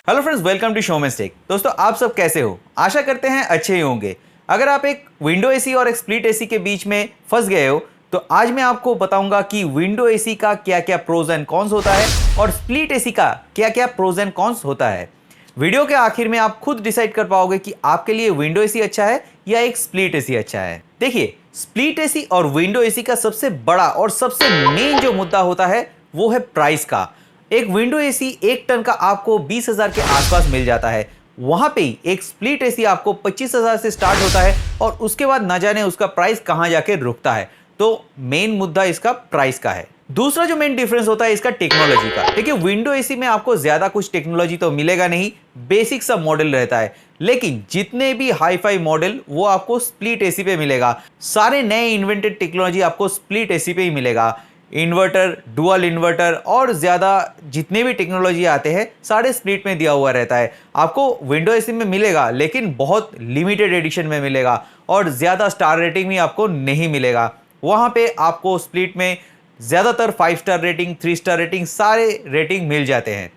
Hello friends, welcome to Showmen's Tech. दोस्तों, आप सब कैसे हो? आशा करते हैं अच्छे ही होंगे। अगर आप एक विंडो एसी और एक स्प्लिट एसी के बीच में फंस गए हो तो आज मैं आपको बताऊंगा कि विंडो एसी का क्या क्या प्रोज एंड कॉन्स होता है और स्प्लिट एसी का क्या क्या प्रोज एंड कॉन्स होता है। वीडियो के आखिर में आप खुद डिसाइड कर पाओगे कि आपके लिए विंडो एसी अच्छा है या एक स्प्लिट एसी अच्छा है। देखिए, स्प्लिट एसी और विंडो एसी का सबसे बड़ा और सबसे मेन जो मुद्दा होता है वो है प्राइस का। एक विंडो एसी 1 टन का आपको 20,000 के आसपास मिल जाता है। वहां पे ही एक स्प्लिट एसी आपको 25,000 से स्टार्ट होता है और उसके बाद ना जाने उसका प्राइस कहां जाके रुकता है। तो मेन मुद्दा इसका प्राइस का है। दूसरा जो मेन डिफरेंस होता है इसका टेक्नोलॉजी का। देखिए, विंडो एसी में आपको ज्यादा कुछ टेक्नोलॉजी तो मिलेगा नहीं, बेसिक सा मॉडल रहता है। लेकिन जितने भी हाई फाई मॉडल वो आपको स्प्लिट एसी पे मिलेगा। सारे नए इन्वेंटेड टेक्नोलॉजी आपको स्प्लिट एसी पे ही मिलेगा। इन्वर्टर, डुअल इन्वर्टर और ज़्यादा जितने भी टेक्नोलॉजी आते हैं सारे स्प्लिट में दिया हुआ रहता है। आपको विंडो एसी में मिलेगा लेकिन बहुत लिमिटेड एडिशन में मिलेगा और ज़्यादा स्टार रेटिंग भी आपको नहीं मिलेगा। वहाँ पे आपको स्प्लिट में ज़्यादातर 5 स्टार रेटिंग, 3 स्टार रेटिंग, सारे रेटिंग मिल जाते हैं।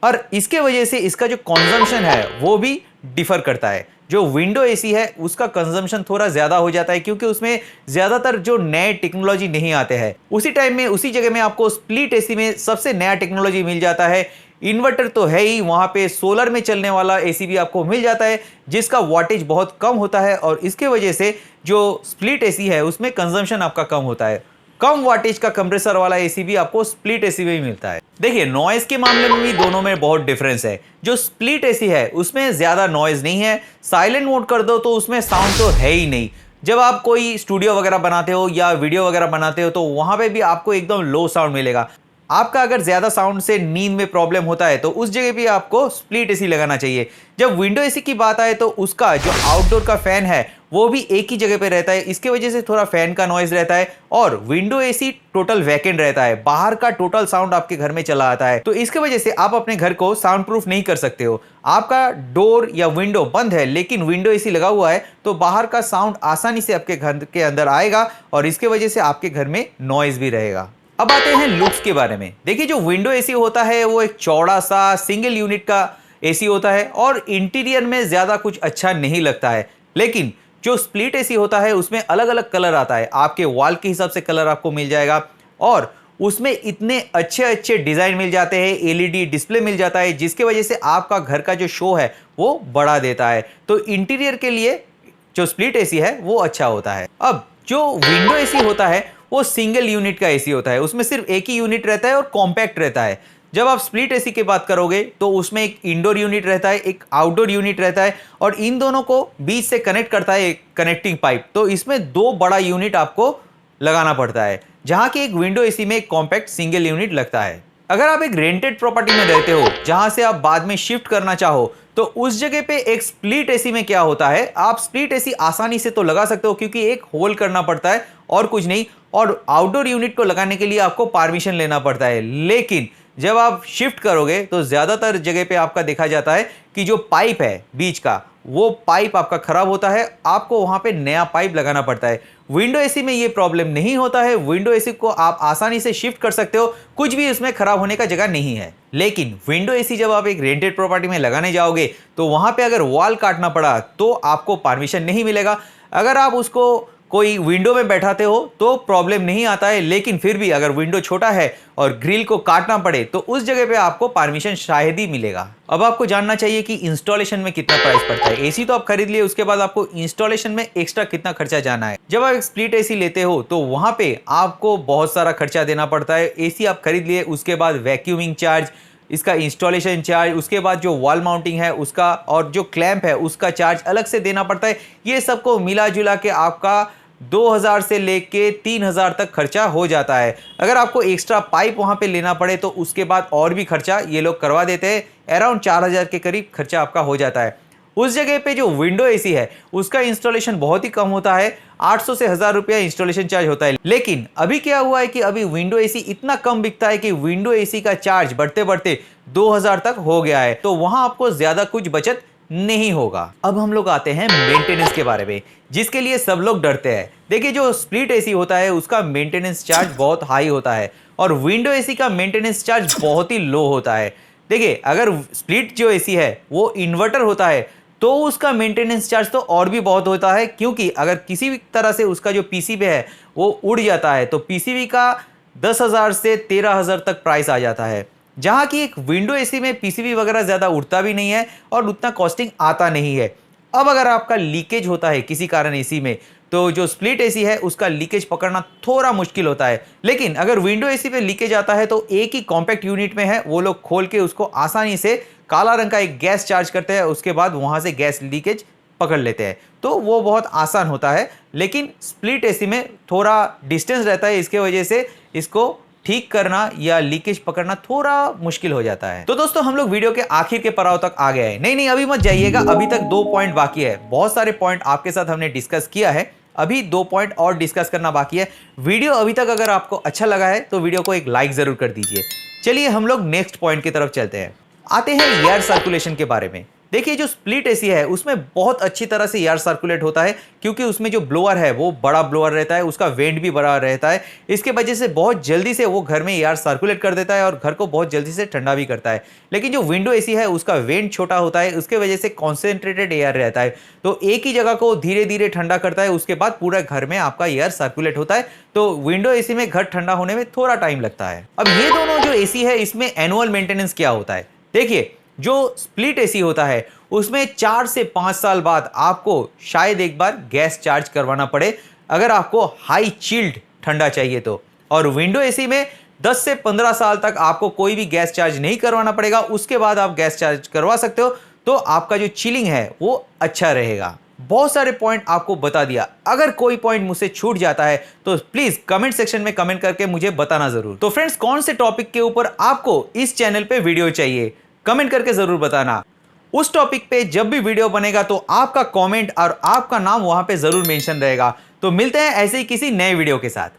और इसके वजह से इसका जो कंजम्पशन है वो भी डिफर करता है। जो विंडो एसी है उसका कंजम्पशन थोड़ा ज़्यादा हो जाता है क्योंकि उसमें ज़्यादातर जो नए टेक्नोलॉजी नहीं आते हैं। उसी टाइम में उसी जगह में आपको स्प्लिट एसी में सबसे नया टेक्नोलॉजी मिल जाता है। इन्वर्टर तो है ही, वहाँ पे सोलर में चलने वाला एसी भी आपको मिल जाता है जिसका वाटेज बहुत कम होता है और इसके वजह से जो स्प्लिट एसी है उसमें कंजम्पशन आपका कम होता है। कम वाटेज का कंप्रेसर वाला एसी भी आपको स्प्लिट एसी में ही मिलता है। देखिए, नॉइज के मामले में भी दोनों में बहुत डिफरेंस है। जो स्प्लिट एसी है उसमें ज्यादा नॉइज नहीं है। साइलेंट मोड कर दो तो उसमें साउंड तो है ही नहीं। जब आप कोई स्टूडियो वगैरह बनाते हो या वीडियो वगैरह बनाते हो तो वहां पे भी आपको एकदम लो साउंड मिलेगा। आपका अगर ज्यादा साउंड से नींद में प्रॉब्लम होता है तो उस जगह भी आपको स्प्लिट एसी लगाना चाहिए। जब विंडो एसी की बात आए तो उसका जो आउटडोर का फैन है वो भी एक ही जगह पे रहता है। इसके वजह से थोड़ा फैन का नॉइज रहता है और विंडो एसी टोटल वैकेंट रहता है। बाहर का टोटल साउंड आपके घर में चला आता है। तो इसके वजह से आप अपने घर को साउंड प्रूफ नहीं कर सकते हो। आपका डोर या विंडो बंद है लेकिन विंडो एसी लगा हुआ है तो बाहर का साउंड आसानी से आपके घर के अंदर आएगा और इसके वजह से आपके घर में नॉइज भी रहेगा। अब आते हैं लुक्स के बारे में। देखिए, जो विंडो एसी होता है वो एक चौड़ा सा सिंगल यूनिट का एसी होता है और इंटीरियर में ज्यादा कुछ अच्छा नहीं लगता है। लेकिन जो स्प्लिट एसी होता है उसमें अलग अलग कलर आता है। आपके वॉल के हिसाब से कलर आपको मिल जाएगा और उसमें इतने अच्छे अच्छे डिजाइन मिल जाते हैं। एलईडी डिस्प्ले मिल जाता है जिसके वजह से आपका घर का जो शो है वो बढ़ा देता है। तो इंटीरियर के लिए जो स्प्लिट एसी है वो अच्छा होता है। अब जो विंडो एसी होता है वो सिंगल यूनिट का एसी होता है। उसमें सिर्फ एक ही यूनिट रहता है और कॉम्पैक्ट रहता है। जब आप स्प्लिट एसी की बात करोगे तो उसमें एक इंडोर यूनिट रहता है, एक आउटडोर यूनिट रहता है और इन दोनों को बीच से कनेक्ट करता है एक कनेक्टिंग पाइप। तो इसमें 2 बड़ा यूनिट आपको लगाना पड़ता है, जहां की एक विंडो एसी में एक कॉम्पैक्ट सिंगल यूनिट लगता है। अगर आप एक रेंटेड प्रॉपर्टी में रहते हो जहां से आप बाद में शिफ्ट करना चाहो तो उस जगह पे एक स्प्लिट एसी में क्या होता है, आप स्प्लिट एसी आसानी से तो लगा सकते हो क्योंकि एक होल करना पड़ता है और कुछ नहीं। और आउटडोर यूनिट को लगाने के लिए आपको परमिशन लेना पड़ता है। लेकिन जब आप शिफ्ट करोगे तो ज्यादातर जगह पे आपका देखा जाता है कि जो पाइप है बीच का वो पाइप आपका खराब होता है, आपको वहां पे नया पाइप लगाना पड़ता है। विंडो एसी में ये प्रॉब्लम नहीं होता है। विंडो एसी को आप आसानी से शिफ्ट कर सकते हो, कुछ भी उसमें खराब होने का जगह नहीं है। लेकिन विंडो एसी जब आप एक रेंटेड प्रॉपर्टी में लगाने जाओगे तो वहां पे अगर वॉल काटना पड़ा तो आपको परमिशन नहीं मिलेगा। अगर आप उसको कोई विंडो में बैठाते हो तो प्रॉब्लम नहीं आता है, लेकिन फिर भी अगर विंडो छोटा है और ग्रिल को काटना पड़े तो उस जगह पे आपको परमिशन शायद ही मिलेगा। अब आपको जानना चाहिए कि इंस्टॉलेशन में कितना प्राइस पड़ता है। एसी तो आप खरीद लिए, उसके बाद आपको इंस्टॉलेशन में एक्स्ट्रा कितना खर्चा जाना है। जब आप एक स्प्लिट एसी लेते हो तो वहां पे आपको बहुत सारा खर्चा देना पड़ता है। एसी आप खरीद लिए, उसके बाद वैक्यूमिंग चार्ज, इसका इंस्टॉलेशन चार्ज, उसके बाद जो वॉल माउंटिंग है उसका और जो क्लैंप है उसका चार्ज अलग से देना पड़ता है। ये सबको मिला जुला के आपका 2,000 से लेके 3,000 तक खर्चा हो जाता है। अगर आपको एक्स्ट्रा पाइप वहां पे लेना पड़े तो उसके बाद और भी खर्चा ये लोग करवा देते हैं। अराउंड 4,000 के करीब खर्चा आपका हो जाता है। उस जगह पे जो विंडो एसी है उसका इंस्टॉलेशन बहुत ही कम होता है, 800 से 1,000 रुपया इंस्टॉलेशन चार्ज होता है। लेकिन अभी क्या हुआ है कि अभी विंडो एसी इतना कम बिकता है कि विंडो एसी का चार्ज बढ़ते बढ़ते 2,000 तक हो गया है। तो वहां आपको ज्यादा कुछ बचत नहीं होगा। अब हम लोग आते हैं मेंटेनेंस के बारे में, जिसके लिए सब लोग डरते हैं। देखिए, जो स्प्लिट एसी होता है उसका मेंटेनेंस चार्ज बहुत हाई होता है और विंडो एसी का मेंटेनेंस चार्ज बहुत ही लो होता है। देखिए, अगर स्प्लिट जो एसी है वो इन्वर्टर होता है तो उसका मेंटेनेंस चार्ज तो और भी बहुत होता है, क्योंकि अगर किसी भी तरह से उसका जो पीसीबी है वो उड़ जाता है तो पीसीबी का 10,000 से 13,000 तक प्राइस आ जाता है। जहां की एक विंडो एसी में पीसीबी वगैरह ज्यादा उड़ता भी नहीं है और उतना कॉस्टिंग आता नहीं है। अब अगर आपका लीकेज होता है किसी कारण एसी में, तो जो स्प्लिट एसी है उसका लीकेज पकड़ना थोड़ा मुश्किल होता है। लेकिन अगर विंडो एसी पे लीकेज आता है तो एक ही कॉम्पैक्ट यूनिट में है, वो लोग खोल के उसको आसानी से काला रंग का एक गैस चार्ज करते हैं, उसके बाद वहां से गैस लीकेज पकड़ लेते हैं, तो वो बहुत आसान होता है। लेकिन स्प्लिट एसी में थोड़ा डिस्टेंस रहता है, इसके वजह से इसको ठीक करना या लीकेज पकड़ना थोड़ा मुश्किल हो जाता है। तो दोस्तों, हम लोग वीडियो के आखिर के पड़ाव तक आ गए हैं। नहीं, अभी मत जाइएगा, अभी तक 2 पॉइंट बाकी है। बहुत सारे पॉइंट आपके साथ हमने डिस्कस किया है, अभी 2 पॉइंट और डिस्कस करना बाकी है। वीडियो अभी तक अगर आपको अच्छा लगा है तो वीडियो को एक लाइक जरूर कर दीजिए। चलिए हम लोग नेक्स्ट पॉइंट की तरफ चलते हैं। आते हैं एयर सर्कुलेशन के बारे में। देखिए, जो स्प्लिट एसी है उसमें बहुत अच्छी तरह से एयर सर्कुलेट होता है, क्योंकि उसमें जो ब्लोअर है वो बड़ा ब्लोअर रहता है, उसका वेंट भी बड़ा रहता है। इसके वजह से बहुत जल्दी से वो घर में एयर सर्कुलेट कर देता है और घर को बहुत जल्दी से ठंडा भी करता है। लेकिन जो विंडो एसी है उसका वेंट छोटा होता है, उसके वजह से कॉन्सेंट्रेटेड एयर रहता है, तो एक ही जगह को धीरे धीरे ठंडा करता है, उसके बाद पूरा घर में आपका एयर सर्कुलेट होता है। तो विंडो एसी में घर ठंडा होने में थोड़ा टाइम लगता है। अब ये दोनों जो एसी है इसमें एनुअल मेंटेनेंस क्या होता है? देखिए, जो स्प्लिट एसी होता है उसमें 4 से 5 साल बाद आपको शायद एक बार गैस चार्ज करवाना पड़े, अगर आपको हाई चिल्ड ठंडा चाहिए तो। और विंडो एसी में 10 से 15 साल तक आपको कोई भी गैस चार्ज नहीं करवाना पड़ेगा, उसके बाद आप गैस चार्ज करवा सकते हो, तो आपका जो चिलिंग है वो अच्छा रहेगा। बहुत सारे पॉइंट आपको बता दिया। अगर कोई पॉइंट मुझसे छूट जाता है तो प्लीज कमेंट सेक्शन में कमेंट करके मुझे बताना जरूर। तो फ्रेंड्स, कौन से टॉपिक के ऊपर आपको इस चैनल पे वीडियो चाहिए कमेंट करके जरूर बताना। उस टॉपिक पे जब भी वीडियो बनेगा तो आपका कमेंट और आपका नाम वहां पे जरूर मेंशन रहेगा। तो मिलते हैं ऐसे ही किसी नए वीडियो के साथ।